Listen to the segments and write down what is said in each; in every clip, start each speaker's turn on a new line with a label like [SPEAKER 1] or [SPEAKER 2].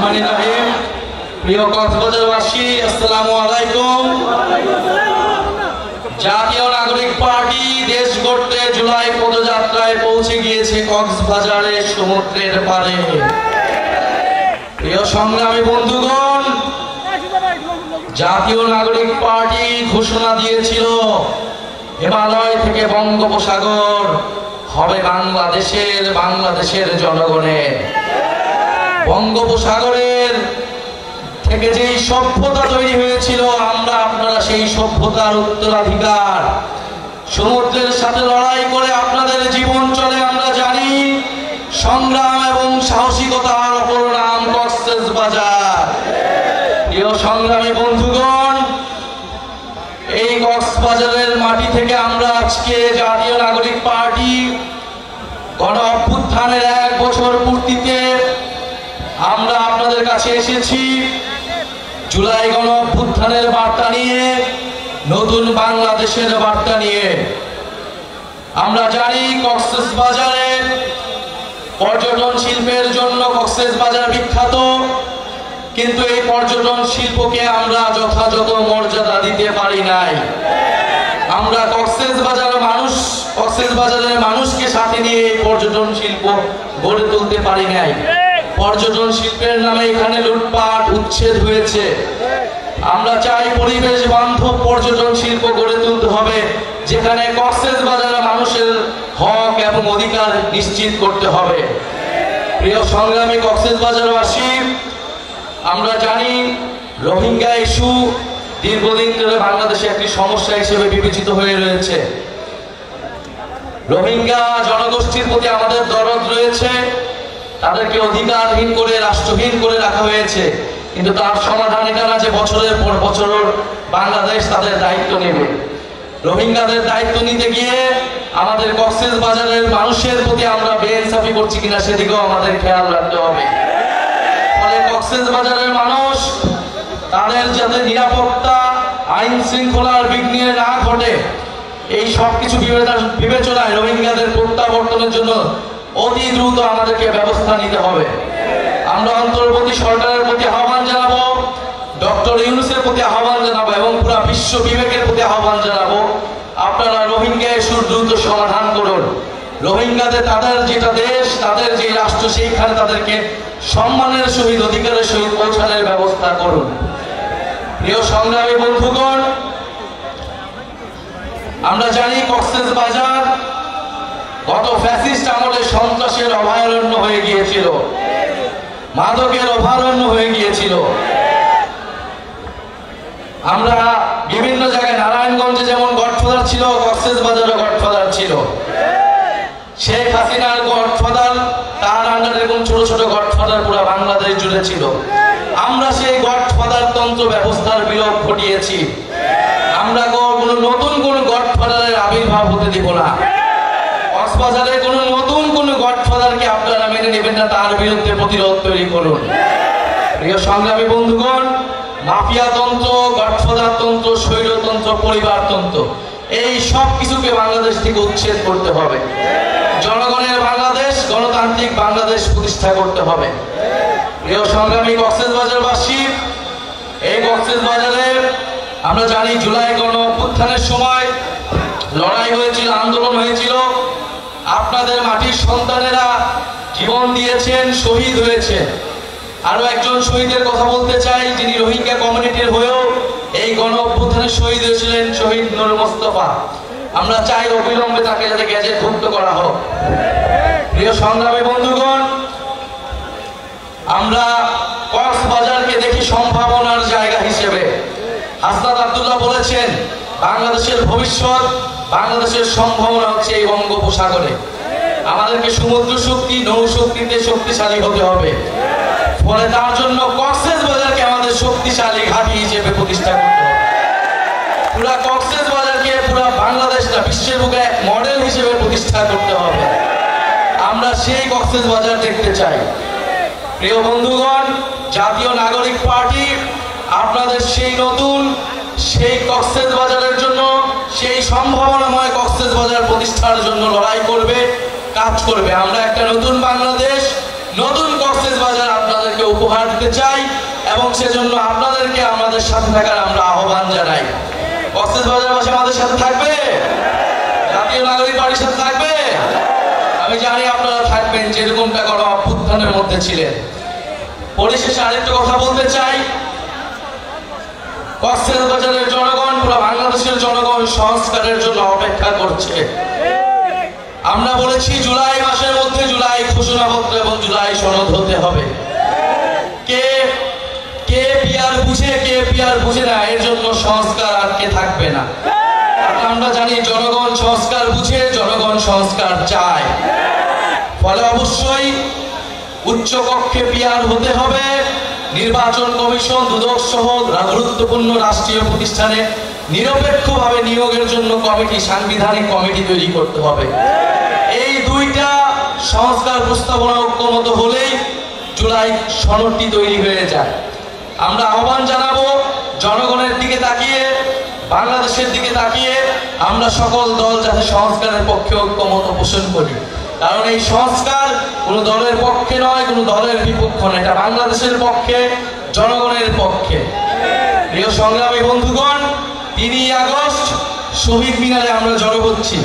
[SPEAKER 1] রহমানির রহিম। প্রিয় কক্সবাজারবাসী, আসসালামু আলাইকুম। জাতীয় নাগরিক পার্টি দেশ গড়তে জুলাই পদযাত্রায় পৌঁছে গিয়েছে কক্সবাজারের সমুদ্রের পাড়ে। প্রিয় সংগ্রামী বন্ধুগণ, জাতীয় নাগরিক পার্টি ঘোষণা দিয়েছিল হিমালয় থেকে বঙ্গোপসাগর হবে বাংলাদেশের জনগণের। বঙ্গোপসাগরের থেকে যেই সভ্যতা তৈরি হয়েছিল, আপনারা সেই সভ্যতার উত্তরাধিকার। সমুদ্রের সাথে লড়াই করে আপনাদের জীবন চলে আমরা জানি। সংগ্রাম এবং সাহসিকতার অপর নাম কক্সবাজার। প্রিয় সংগ্রামী বন্ধুগণ, এই কক্সবাজারের মাটি থেকে আমরা আজকে জাতীয় নাগরিক পার্টি গণ অভ্যুত্থানের 1 বছর পূর্তিতে আমরা আপনাদের কাছে এসেছি জুলাই গণ অভ্যুত্থানের বার্তা নিয়ে, নতুন বাংলাদেশের বার্তা নিয়ে। আমরা জানি কক্সবাজারের পর্যটন শিল্পের জন্য কক্সবাজার বিখ্যাত, কিন্তু এই পর্যটন শিল্পকে আমরা যথাযথ মর্যাদা দিতে পারি নাই। আমরা কক্সবাজারের মানুষকে সাথে নিয়ে এই পর্যটন শিল্প গড়ে তুলতে পারি নাই। পর্যটন শিল্পের নামে এখানে লুটপাট উচ্ছেদ হয়েছে। আমরা চাই পরিবেশ বান্ধব পর্যটন শিল্প গড়ে তুলতে হবে, যেখানে কক্সবাজারের মানুষের হক এবং অধিকার নিশ্চিত করতে হবে। প্রিয় সংগ্রামী কক্সবাজারবাসী, আমরা জানি রোহিঙ্গা ইস্যু দীর্ঘদিন ধরে বাংলাদেশে একটি সমস্যা হিসেবে বিবেচিত হয়ে রয়েছে। রোহিঙ্গা জনগোষ্ঠীর প্রতি আমাদের দরদ রয়েছে। তাদেরকে অধিকারহীন করে রাষ্ট্রহীন করে রাখা হয়েছে, কিন্তু তার সমাধান এটা না যে বছরের পর বছর বাংলাদেশ তাদের দায়িত্ব নেবে। রোহিঙ্গাদের দায়িত্ব নিতে গিয়ে আমাদের কক্সবাজারের মানুষের প্রতি আমরা বেইনসাফি করছি কিনা সেদিকেও আমাদের খেয়াল রাখতে হবে। ফলে কক্সবাজারের মানুষ তাদের যাতে নিরাপত্তা, আইন শৃঙ্খলার বিঘ্ন না ঘটে, এই সবকিছু বিবেচনায় রোহিঙ্গাদের প্রত্যাবর্তনের জন্য অতি দ্রুত আমাদেরকে ব্যবস্থা নিতে হবে। আমরা অন্তর্বর্তী সরকারের প্রতি আহ্বান জানাবো, ডক্টর ইউনূসের প্রতি আহ্বান জানাবো এবং পুরো বিশ্ব বিবেকের প্রতি আহ্বান জানাবো, আপনারা রোহিঙ্গা ইস্যুর দ্রুত সমাধান করুন। রোহিঙ্গাদের তাদের যেটা দেশ, তাদের যে রাষ্ট্র, সেইখানে তাদেরকে সম্মানের সহিত, অধিকারের সহিত পৌঁছানোর ব্যবস্থা করুন। প্রিয় সংগ্রামী বন্ধুগণ, আমরা জানি কক্সবাজার গত ফ্যাসিস্ট আমলে সন্ত্রাসের অভয়ারণ্য হয়ে গিয়েছিল, মাদকের অভয়ারণ্য হয়ে গিয়েছিল। আমরা বিভিন্ন জায়গায়, নারায়ণগঞ্জে যেমন গডফাদার ছিল, কক্সবাজারও গডফাদার ছিল। শেখ হাসিনার গডফাদার, তার আন্ডারে এরকম ছোট ছোট গডফাদার পুরো বাংলাদেশ জুড়ে ছিল। আমরা সেই গডফাদার তন্ত্র ব্যবস্থার বিলোপ ঘটিয়েছি। আমরা নতুন কোন গডফাদারের আবির্ভাব হতে দিব না। কক্সবাজারে নতুন কোন গডফাদারকে আপনারা মেনে নেবেন না, তার বিরুদ্ধে প্রতিরোধ তৈরি করুন। প্রিয় সংগ্রামী বন্ধুগণ, মাফিয়া তন্ত্র, গডফাদার তন্ত্র, স্বৈরতন্ত্র, পরিবারতন্ত্র, এই সব কিছুকে বাংলাদেশ থেকে উচ্ছেদ করতে হবে। জনগণের বাংলাদেশ, গণতান্ত্রিক বাংলাদেশ প্রতিষ্ঠা করতে হবে। প্রিয় সংগ্রামী কক্সবাজারবাসী, এই কক্সবাজারে আমরা জানি জুলাই গণ অভ্যুত্থানের সময় লড়াই হয়েছিল, আন্দোলন হয়েছিল। আপনাদের মাটির সন্তানেরা জীবন দিয়েছেন, শহীদ হয়েছে। আরো একজন শহীদের কথা বলতে চাই, যিনি রোহিঙ্গা কমিউনিটির হয়েও এই গণ অভ্যুত্থানে শহীদ হয়েছিলেন, শহীদ নূর মোস্তফা। আমরা চাই অবিলম্বে তাকে যাতে গ্যাজেটভুক্ত করা হোক। প্রিয় সংগ্রামী বন্ধুগণ, আমরা কক্সবাজারকে দেখি সম্ভাবনার জায়গা হিসেবে। হাসনাত আব্দুল্লাহ বলেছেন, বাংলাদেশের ভবিষ্যৎ, বাংলাদেশের সম্ভাবনা হচ্ছে এই বঙ্গোপসাগরে। আমাদেরকে সমুদ্র শক্তি, নৌ শক্তিতে শক্তিশালী হতে হবে। ফলে তার জন্য কক্সবাজারকে আমাদের শক্তিশালী ঘাঁটি হিসেবে প্রতিষ্ঠা করতে হবে। পুরা কক্সবাজারকে, পুরা বাংলাদেশটা বিশ্বের বুকে এক মডেল হিসেবে প্রতিষ্ঠা করতে হবে। আমরা সেই কক্সবাজার দেখতে চাই। প্রিয় বন্ধুগণ, জাতীয় নাগরিক পার্টি আপনাদের সেই কক্সবাজারের জন্য, সেই সম্ভাবনাময় কক্সবাজার প্রতিষ্ঠার জন্য লড়াই করবে, কাজ করবে। আমরা একটা নতুন বাংলাদেশ, নতুন কক্সবাজার আপনাদেরকে উপহার দিতে চাই এবং সেজন্য আপনাদেরকে আমাদের সাথে থাকার আমরা আহ্বান জানাই। কক্সবাজারবাসী আমাদের সাথে থাকবে, জাতীয় নাগরিক পার্টির সাথে থাকবে। আমি জানি আপনারা থাকবেন, যেরকমটা গণ অভ্যুত্থানের মধ্যে ছিলেন। পরিশেষে আরেকটা কথা বলতে চাই, কক্সবাজারের জনগণ, পুরো বাংলাদেশের জনগণ সংস্কারের জন্য অপেক্ষা করছে। আমরা বলেছি জুলাই মাসের মধ্যে জুলাই ঘোষণাপত্র এবং জুলাই সনদ হতে হবে। কে পিআর বুঝে কে পিআর বুঝে না, এর জন্য সংস্কার আটকে থাকবে না। আমরা জানি জনগণ সংস্কার বুঝে, জনগণ সংস্কার চায়। ফলে অবশ্যই উচ্চ কক্ষে পিআর হতে হবে। নির্বাচন কমিশন, দুদক সহ গুরুত্বপূর্ণ রাষ্ট্রীয় প্রতিষ্ঠানে নিরপেক্ষভাবে নিয়োগের জন্য কমিটি, সাংবিধানিক কমিটি তৈরি করতে হবে। এই দুইটা সংস্কার প্রস্তাবনা ঐক্যমত হলেই জুলাই সনদটি তৈরি হয়ে যায়। আমরা আহ্বান জানাবো জনগণের দিকে তাকিয়ে, বাংলাদেশের দিকে তাকিয়ে আমরা সকল দল যাতে সংস্কারের পক্ষে ঐক্যমত পোষণ করি। কারণ এই সংস্কার কোনো দলের পক্ষে নয়, কোনো দলের বিপক্ষ নয়, এটা বাংলাদেশের পক্ষে, জনগণের পক্ষে। প্রিয় সংগ্রামী বন্ধুগণ, 3 আগস্ট শহীদ মিনারে আমরা জড়ো হচ্ছি।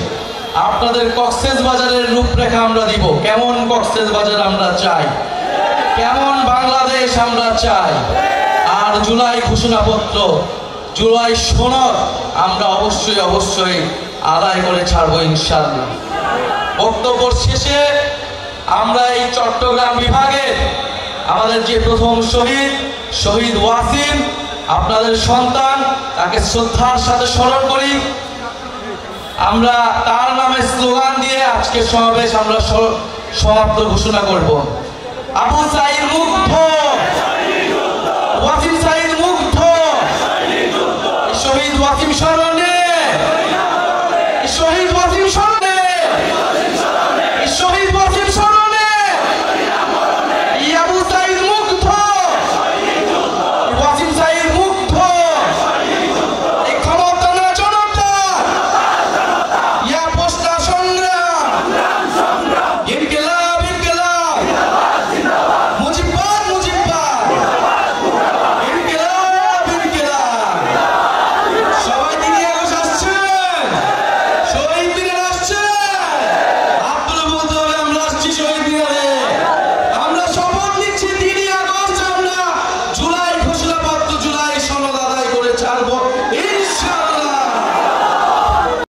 [SPEAKER 1] আপনাদের কক্সবাজারের রূপরেখা আমরা দিব, কেমন কক্সবাজার আমরা চাই, কেমন বাংলাদেশ আমরা চাই। আর জুলাই ঘোষণাপত্র, জুলাই সনদ আমরা অবশ্যই আদায় করে ছাড়বো ইনশাআল্লাহ। বক্তব্য শেষে আমরা এই চট্টগ্রাম বিভাগের আমাদের যে প্রথম শহীদ ওয়াসিম, আপনাদের সন্তান, তাকে শ্রদ্ধার সাথে স্মরণ করি। আমরা তার নামে স্লোগান দিয়ে আজকের সমাবেশ আমরা সমাপ্ত ঘোষণা করব। আবু সাঈদ মুগ্ধ।